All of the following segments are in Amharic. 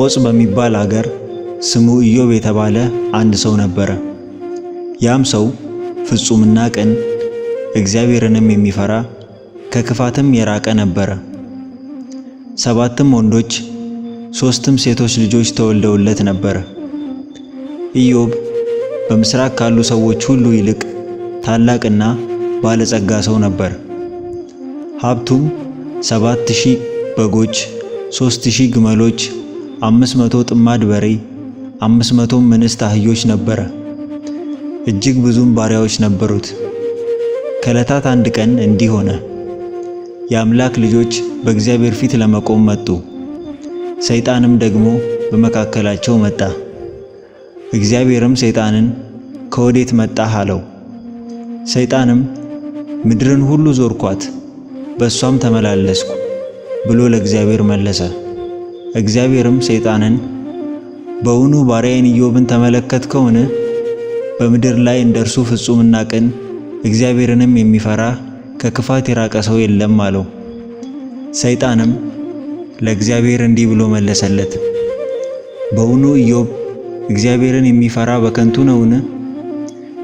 ዖፅ በሚባል አገር ስሙ ኢዮብ የተባለ አንድ ሰው ነበረ። ያም ሰው ፍጹምና ቅን፣ እግዚአብሔርንም የሚፈራ ከክፋትም የራቀ ነበረ። 7 ወንዶች 3 ሴቶች ልጆች ተወልደውለት ነበረ። ኢዮብ በምስራቅ ካሉ ሰዎች ሁሉ ይልቅ ታላቅና ባለጸጋ ሰው ነበር። ሀብቱም 7000 በጎች፣ 3000 ግመሎች፣ 500 ጥማድ በሬ፣ 500 እንስት አህዮች ነበረ። እጅግ ብዙም ባሪያዎች ነበሩት። ከዕለታት አንድ ቀን እንዲህ ሆነ። የአምላክ ልጆች በእግዚአብሔር ፊት ለመቆም መጡ። ሰይጣንም ደግሞ በመካከላቸው መጣ። እግዚአብሔርም ሰይጣንን ከወዴት መጣህ አለው። ሰይጣንም ምድርን ሁሉ ዞርኳት፣ በሷም ተመላለስኩ ብሎ ለእግዚአብሔር መለሰ። እግዚአብሔርም ሰይጣንን በውኑ ባሪያዬን ኢዮብን ተመለከትከውን? በምድር ላይ እንደርሱ ፍጹምና ቅን እግዚአብሔርንም የሚፈራ ከክፋት የራቀ ሰው የለም አለው። ሰይጣንም ለእግዚአብሔር እንዲህ ብሎ መለሰለት፣ በውኑ ኢዮብ እግዚአብሔርን የሚፈራ በከንቱ ነውን?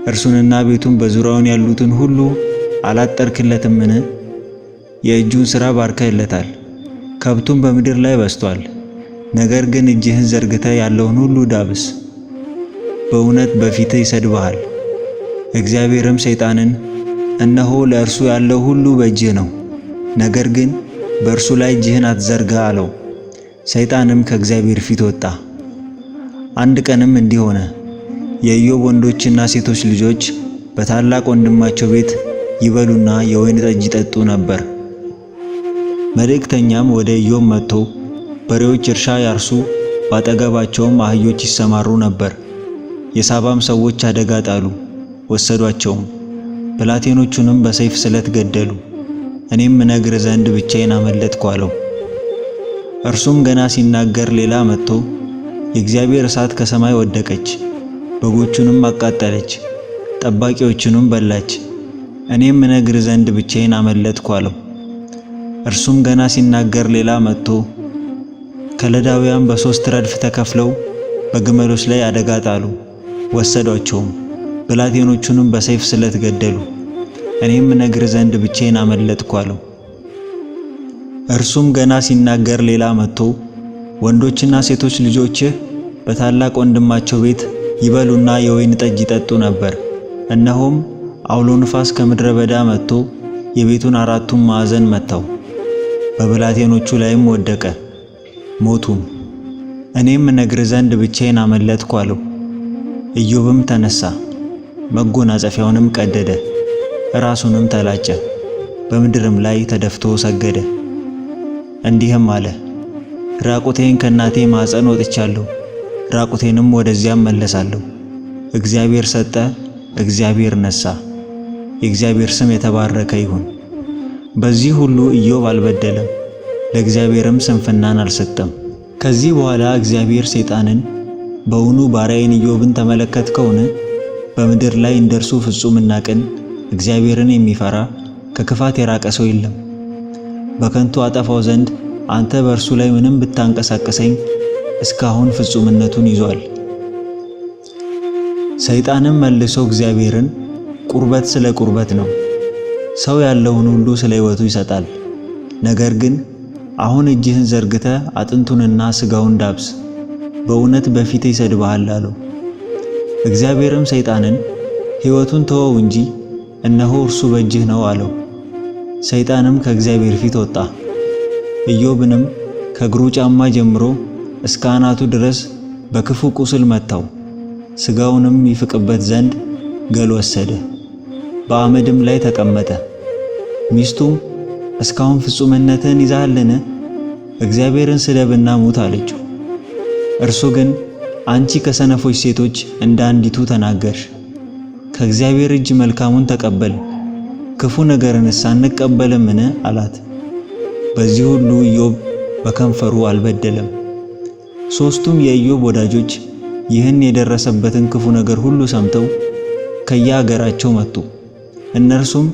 እርሱንና ቤቱን በዙሪያውን ያሉትን ሁሉ አላጠርክለትምን? የእጁን ሥራ ባርከህለታል፣ ከብቱም በምድር ላይ በስቷል። ነገር ግን እጅህን ዘርግተህ ያለውን ሁሉ ዳብስ፣ በእውነት በፊትህ ይሰድብሃል። እግዚአብሔርም ሰይጣንን እነሆ ለእርሱ ያለው ሁሉ በእጅህ ነው፣ ነገር ግን በእርሱ ላይ እጅህን አትዘርጋ አለው። ሰይጣንም ከእግዚአብሔር ፊት ወጣ። አንድ ቀንም እንዲህ ሆነ። የኢዮብ ወንዶችና ሴቶች ልጆች በታላቅ ወንድማቸው ቤት ይበሉና የወይን ጠጅ ይጠጡ ነበር። መልእክተኛም ወደ ኢዮብ መጥቶ በሬዎች እርሻ ያርሱ፣ ባጠገባቸውም አህዮች ይሰማሩ ነበር። የሳባም ሰዎች አደጋ ጣሉ፣ ወሰዷቸውም፣ ብላቴኖቹንም በሰይፍ ስለት ገደሉ። እኔም እነግር ዘንድ ብቻዬን አመለጥኩ አለው። እርሱም ገና ሲናገር ሌላ መጥቶ የእግዚአብሔር እሳት ከሰማይ ወደቀች፣ በጎቹንም አቃጠለች፣ ጠባቂዎቹንም በላች። እኔም እነግር ዘንድ ብቻዬን አመለጥኩ አለው። እርሱም ገና ሲናገር ሌላ መጥቶ ከለዳውያን በ3 ረድፍ ተከፍለው በግመሎች ላይ አደጋ ጣሉ፣ ወሰዷቸውም፣ ብላቴኖቹንም በሰይፍ ስለት ገደሉ። እኔም እነግር ዘንድ ብቻዬን አመለጥኩ አለው። እርሱም ገና ሲናገር ሌላ መጥቶ ወንዶችና ሴቶች ልጆችህ በታላቅ ወንድማቸው ቤት ይበሉና የወይን ጠጅ ይጠጡ ነበር። እነሆም አውሎ ንፋስ ከምድረ በዳ መጥቶ የቤቱን 4ቱን ማዕዘን መታው፣ በብላቴኖቹ ላይም ወደቀ፣ ሞቱም። እኔም እነግር ዘንድ ብቻዬን አመለጥኩ አለው። ኢዮብም ተነሳ፣ መጎናጸፊያውንም ቀደደ፣ ራሱንም ተላጨ፣ በምድርም ላይ ተደፍቶ ሰገደ። እንዲህም አለ፣ ራቁቴን ከእናቴ ማኅፀን ወጥቻለሁ፣ ራቁቴንም ወደዚያም መለሳለሁ። እግዚአብሔር ሰጠ፣ እግዚአብሔር ነሳ፣ የእግዚአብሔር ስም የተባረከ ይሁን። በዚህ ሁሉ ኢዮብ አልበደለም፣ ለእግዚአብሔርም ስንፍናን አልሰጠም። ከዚህ በኋላ እግዚአብሔር ሰይጣንን በውኑ ባሪያዬን ኢዮብን ተመለከትከውን? በምድር ላይ እንደርሱ ፍጹምና ቅን እግዚአብሔርን የሚፈራ ከክፋት የራቀ ሰው የለም። በከንቱ አጠፋው ዘንድ አንተ በእርሱ ላይ ምንም ብታንቀሳቀሰኝ እስካሁን ፍጹምነቱን ይዟል። ሰይጣንም መልሶ እግዚአብሔርን ቁርበት ስለ ቁርበት ነው፣ ሰው ያለውን ሁሉ ስለ ሕይወቱ ይሰጣል። ነገር ግን አሁን እጅህን ዘርግተ አጥንቱንና ሥጋውን ዳብስ፣ በእውነት በፊት ይሰድብሃል አለው። እግዚአብሔርም ሰይጣንን ሕይወቱን ተወው እንጂ እነሆ እርሱ በእጅህ ነው አለው። ሰይጣንም ከእግዚአብሔር ፊት ወጣ። ኢዮብንም ከእግሩ ጫማ ጀምሮ እስከ አናቱ ድረስ በክፉ ቁስል መታው። ሥጋውንም ይፍቅበት ዘንድ ገል ወሰደ፣ በአመድም ላይ ተቀመጠ። ሚስቱም እስካሁን ፍጹምነትህን ይዛሃልን? እግዚአብሔርን ስደብና ሙት አለችው። እርሱ ግን አንቺ ከሰነፎች ሴቶች እንደ አንዲቱ ተናገርሽ፣ ከእግዚአብሔር እጅ መልካሙን ተቀበል፣ ክፉ ነገርንስ አንቀበልምን አላት። በዚህ ሁሉ ኢዮብ በከንፈሩ አልበደለም። 3ቱም የኢዮብ ወዳጆች ይህን የደረሰበትን ክፉ ነገር ሁሉ ሰምተው ከየአገራቸው መጡ። እነርሱም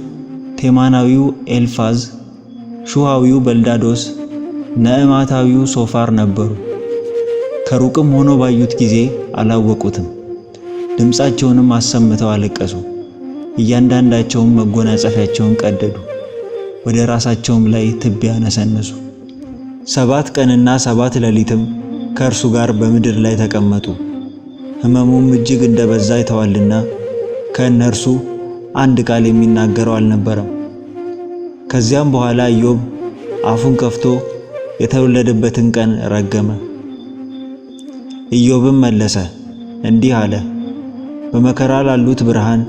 ቴማናዊው ኤልፋዝ፣ ሹሃዊው በልዳዶስ፣ ነዕማታዊው ሶፋር ነበሩ። ከሩቅም ሆኖ ባዩት ጊዜ አላወቁትም። ድምፃቸውንም አሰምተው አለቀሱ። እያንዳንዳቸውም መጎናጸፊያቸውን ቀደዱ፣ ወደ ራሳቸውም ላይ ትቢያ ነሰነሱ። 7 ቀንና 7 ሌሊትም ከእርሱ ጋር በምድር ላይ ተቀመጡ። ሕመሙም እጅግ እንደበዛ አይተዋልና ከእነርሱ አንድ ቃል የሚናገረው አልነበረም። ከዚያም በኋላ ኢዮብ አፉን ከፍቶ የተወለደበትን ቀን ረገመ። ኢዮብም መለሰ እንዲህ አለ፣ በመከራ ላሉት ብርሃን፣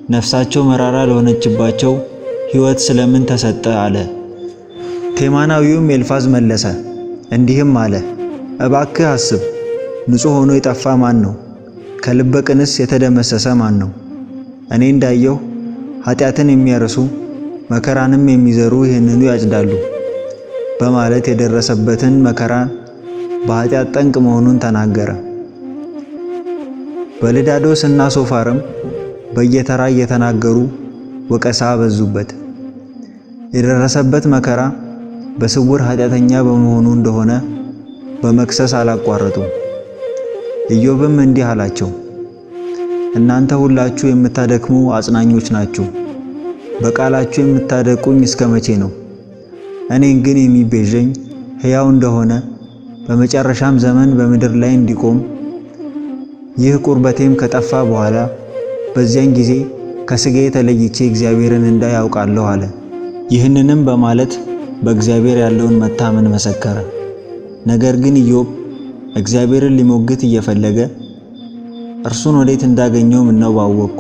ነፍሳቸው መራራ ለሆነችባቸው ሕይወት ስለምን ተሰጠ አለ። ቴማናዊውም ኤልፋዝ መለሰ እንዲህም አለ፣ እባክህ አስብ፣ ንጹሕ ሆኖ የጠፋ ማን ነው? ከልበ ቅንስ የተደመሰሰ ማን ነው? እኔ እንዳየሁ ኃጢአትን የሚያርሱ መከራንም የሚዘሩ ይህንኑ ያጭዳሉ በማለት የደረሰበትን መከራን በኃጢአት ጠንቅ መሆኑን ተናገረ። በልዳዶስ እና ሶፋርም በየተራ እየተናገሩ ወቀሳ አበዙበት። የደረሰበት መከራ በስውር ኃጢአተኛ በመሆኑ እንደሆነ በመክሰስ አላቋረጡም። ኢዮብም እንዲህ አላቸው፣ እናንተ ሁላችሁ የምታደክሙ አጽናኞች ናችሁ። በቃላችሁ የምታደቁኝ እስከ መቼ ነው? እኔን ግን የሚቤዠኝ ሕያው እንደሆነ በመጨረሻም ዘመን በምድር ላይ እንዲቆም ይህ ቁርበቴም ከጠፋ በኋላ በዚያን ጊዜ ከሥጋዬ ተለይቼ እግዚአብሔርን እንዳይ አውቃለሁ አለ። ይህንንም በማለት በእግዚአብሔር ያለውን መታመን መሰከረ። ነገር ግን ኢዮብ እግዚአብሔርን ሊሞግት እየፈለገ እርሱን ወዴት እንዳገኘው ምነው ባወቅኩ፣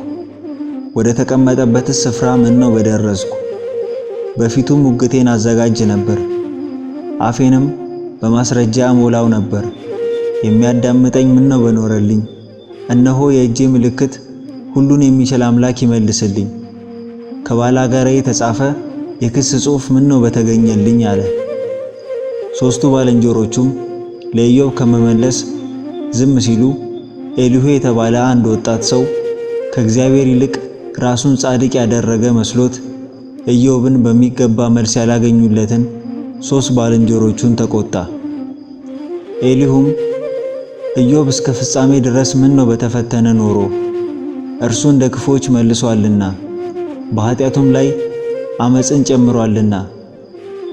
ወደ ተቀመጠበትስ ስፍራ ምነው በደረስኩ። በፊቱ ሙግቴን አዘጋጅ ነበር፣ አፌንም በማስረጃ ሞላው ነበር። የሚያዳምጠኝ ምነው በኖረልኝ። እነሆ የእጄ ምልክት ሁሉን የሚችል አምላክ ይመልስልኝ። ከባላጋራዬ የተጻፈ የክስ ጽሑፍ ምነው በተገኘልኝ አለ። 3ቱ ባልንጀሮቹም ለኢዮብ ከመመለስ ዝም ሲሉ ኤሊሁ የተባለ አንድ ወጣት ሰው ከእግዚአብሔር ይልቅ ራሱን ጻድቅ ያደረገ መስሎት ኢዮብን በሚገባ መልስ ያላገኙለትን 3 ባልንጀሮቹን ተቆጣ። ኤሊሁም ኢዮብ እስከ ፍጻሜ ድረስ ምነው በተፈተነ ኖሮ፣ እርሱ እንደ ክፎች መልሷልና በኃጢአቱም ላይ አመፅን ጨምሯልና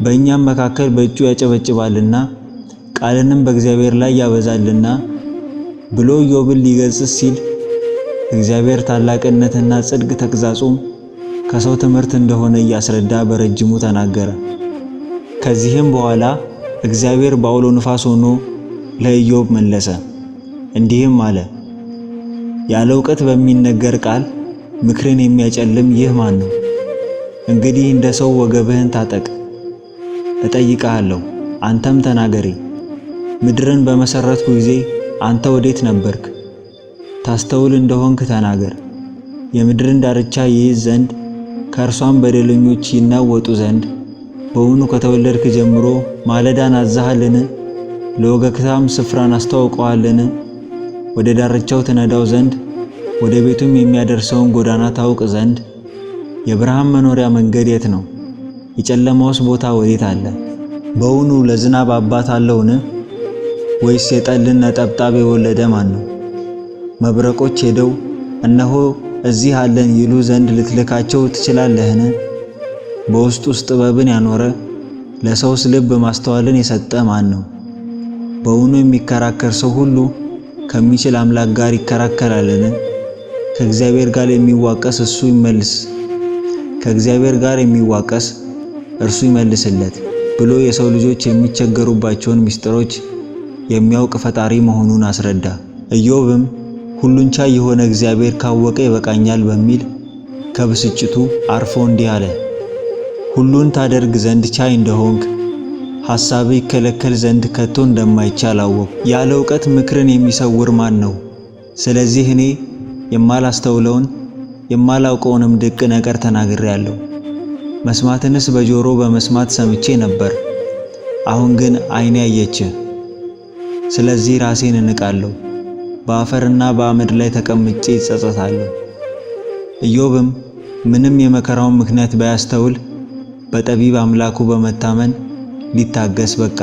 በእኛም መካከል በእጁ ያጨበጭባልና ቃልንም በእግዚአብሔር ላይ ያበዛልና ብሎ ኢዮብን ሊገሥጽ ሲል እግዚአብሔር ታላቅነትና ጽድቅ ተግሣጹም ከሰው ትምህርት እንደሆነ እያስረዳ በረጅሙ ተናገረ። ከዚህም በኋላ እግዚአብሔር በአውሎ ንፋስ ሆኖ ለኢዮብ መለሰ እንዲህም አለ፣ ያለ እውቀት በሚነገር ቃል ምክርን የሚያጨልም ይህ ማን ነው? እንግዲህ እንደ ሰው ወገብህን ታጠቅ፣ እጠይቅሃለሁ አንተም ተናገሬ። ምድርን በመሰረትኩ ጊዜ አንተ ወዴት ነበርክ? ታስተውል እንደሆንክ ተናገር። የምድርን ዳርቻ ይይዝ ዘንድ ከእርሷም በደለኞች ይናወጡ ዘንድ በውኑ ከተወለድክ ጀምሮ ማለዳን አዛሃልን? ለወገግታም ስፍራን አስተዋውቀዋልን? ወደ ዳርቻው ትነዳው ዘንድ ወደ ቤቱም የሚያደርሰውን ጎዳና ታውቅ ዘንድ የብርሃን መኖሪያ መንገድ የት ነው? የጨለማውስ ቦታ ወዴት አለ? በውኑ ለዝናብ አባት አለውን? ወይስ የጠልን ነጠብጣብ የወለደ ማን ነው? መብረቆች ሄደው እነሆ እዚህ አለን ይሉ ዘንድ ልትልካቸው ትችላለህን? በውስጡስ ጥበብን ያኖረ ለሰውስ ልብ ማስተዋልን የሰጠ ማን ነው? በውኑ የሚከራከር ሰው ሁሉ ከሚችል አምላክ ጋር ይከራከራልን? ከእግዚአብሔር ጋር የሚዋቀስ እሱ ይመልስ፣ ከእግዚአብሔር ጋር የሚዋቀስ እርሱ ይመልስለት ብሎ የሰው ልጆች የሚቸገሩባቸውን ምስጢሮች የሚያውቅ ፈጣሪ መሆኑን አስረዳ። ኢዮብም ሁሉን ቻይ የሆነ እግዚአብሔር ካወቀ ይበቃኛል በሚል ከብስጭቱ አርፎ እንዲህ አለ፣ ሁሉን ታደርግ ዘንድ ቻይ እንደሆንክ ሐሳብህ ይከለከል ዘንድ ከቶ እንደማይቻል አወቅሁ። ያለ እውቀት ምክርን የሚሰውር ማን ነው? ስለዚህ እኔ የማላስተውለውን የማላውቀውንም ድንቅ ነገር ተናግሬአለሁ። መስማትንስ በጆሮ በመስማት ሰምቼ ነበር፣ አሁን ግን ዓይኔ አየች። ስለዚህ ራሴን እንቃለሁ፣ በአፈርና በአመድ ላይ ተቀምጬ እጸጸታለሁ። ኢዮብም ምንም የመከራውን ምክንያት ባያስተውል በጠቢብ አምላኩ በመታመን ሊታገስ በቃ።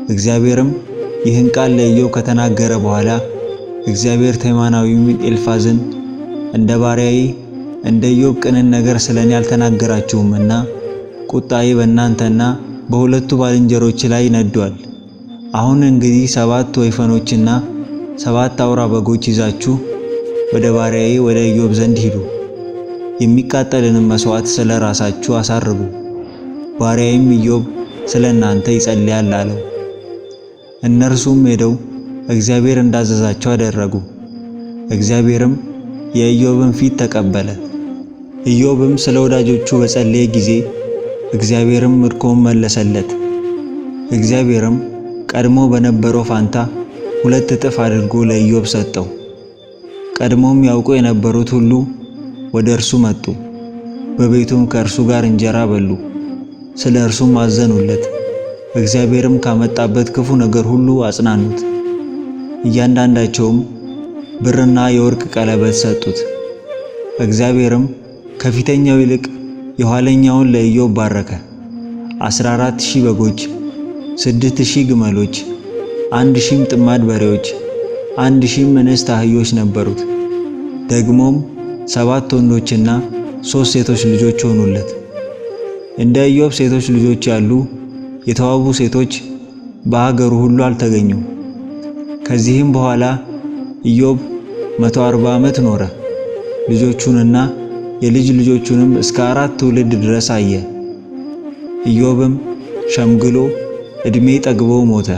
እግዚአብሔርም ይህን ቃል ለኢዮብ ከተናገረ በኋላ እግዚአብሔር ተማናዊውን ኤልፋዝን እንደ ባሪያዬ እንደ ኢዮብ ቅንን ነገር ስለኔ አልተናገራችሁምና ቁጣዬ በእናንተና በሁለቱ ባልንጀሮች ላይ ነዷል። አሁን እንግዲህ 7 ወይፈኖችና 7 አውራ በጎች ይዛችሁ ወደ ባሪያዬ ወደ ኢዮብ ዘንድ ሂዱ፣ የሚቃጠልንም መስዋዕት ስለ ራሳችሁ አሳርጉ፣ ባሪያዬም ኢዮብ ስለ እናንተ ይጸልያል አለው። እነርሱም ሄደው እግዚአብሔር እንዳዘዛቸው አደረጉ። እግዚአብሔርም የኢዮብን ፊት ተቀበለ። ኢዮብም ስለ ወዳጆቹ በጸለየ ጊዜ እግዚአብሔርም ምርኮውን መለሰለት። እግዚአብሔርም ቀድሞ በነበረው ፋንታ 2 እጥፍ አድርጎ ለኢዮብ ሰጠው። ቀድሞም ያውቁ የነበሩት ሁሉ ወደ እርሱ መጡ፣ በቤቱም ከእርሱ ጋር እንጀራ በሉ፣ ስለ እርሱም አዘኑለት። እግዚአብሔርም ካመጣበት ክፉ ነገር ሁሉ አጽናኑት። እያንዳንዳቸውም ብርና የወርቅ ቀለበት ሰጡት። እግዚአብሔርም ከፊተኛው ይልቅ የኋለኛውን ለኢዮብ ባረከ። 14,000 በጎች፣ 6,000 ግመሎች፣ 1,000 ጥማድ በሬዎች፣ 1,000 እንስት አህዮች ነበሩት። ደግሞም 7 ወንዶችና 3 ሴቶች ልጆች ሆኑለት። እንደ ኢዮብ ሴቶች ልጆች ያሉ የተዋቡ ሴቶች በአገሩ ሁሉ አልተገኙም። ከዚህም በኋላ ኢዮብ 140 ዓመት ኖረ። ልጆቹንና የልጅ ልጆቹንም እስከ 4 ትውልድ ድረስ አየ። ኢዮብም ሸምግሎ ዕድሜ ጠግቦ ሞተ።